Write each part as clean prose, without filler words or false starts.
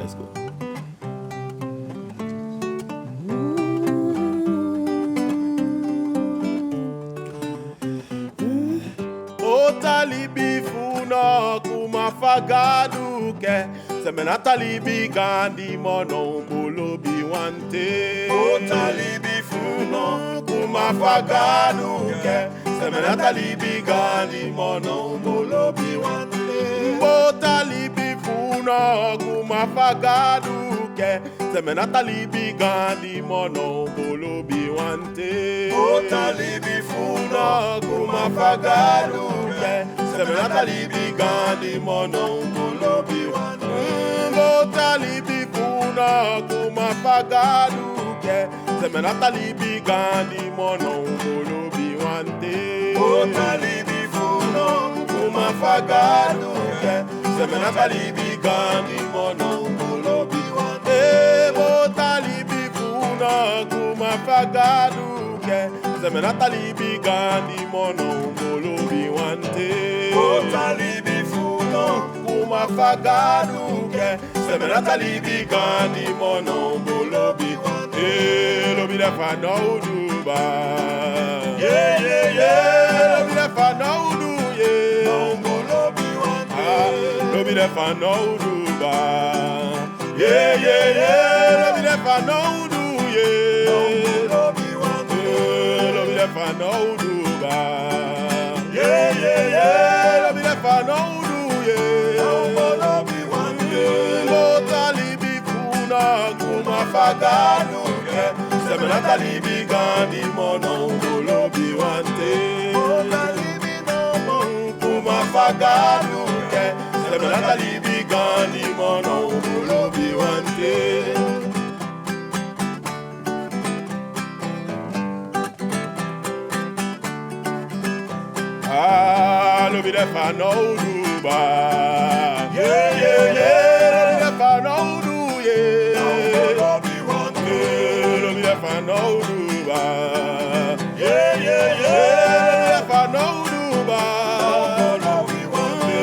Let's go. Otalibi funa kumafagadu ke semena talibi gandi mono Lobi wante. Otalibi funa kumafagadu ke semena talibi gandi mono Lobi wante. Otalibi funa kumafagadu ke semena talibi gandi mono Lobi wante. Otalibi funa kumafagadu ke semena talibi gandi mono Lobi wante. Otalibi funa kumafagadu ke semena talibi gandi mono Lobi wante. Otalibi funa kumafagadu ke semena talibi gandi mono Lobi wante. Otalibi funa kumafagadu ke semena talibi gandi mono Lobi wante. Otalibi funa kumafagadu ke semena talibi gandi mono Lobi wante. Lobi da fanoudu ba. Yeah yeah yeah. Lobi da fanoudu yeah. Lobi wante. Lobi da fanoudu ba. Yeah yeah yeah. Lobi da fanoudu yeah. Lobi wante. Lobi da fanoudu ba. Yeah yeah yeah. Lobi da fanoudu yeah. Lobi wante. Otalibi funa kumafagadu ke semena talibi gandi mono Lobi wante. Otalibi no kumafagadu ke semena talibi gandi mono Lobi wante. Lobi da fanoudu ba. Yeah yeah yeah. Lobi da fanoudu yeah. Lobi wante. Lobi da fanoudu ba. Yeah yeah yeah. Lobi da fanoudu ba. Lobi wante.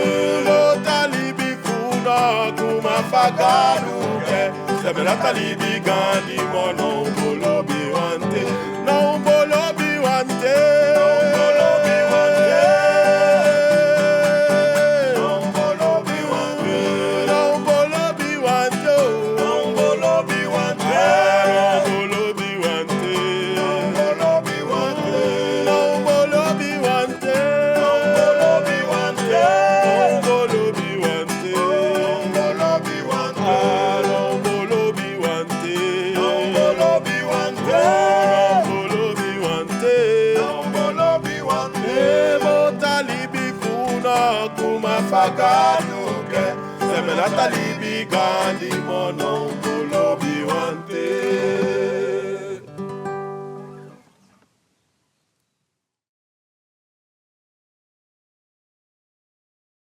Otalibi funa kumafagadu ke semena talibi gandi mono Lobi wante. No Lobi wante. Kumafagadu ke semena talibi gandi mono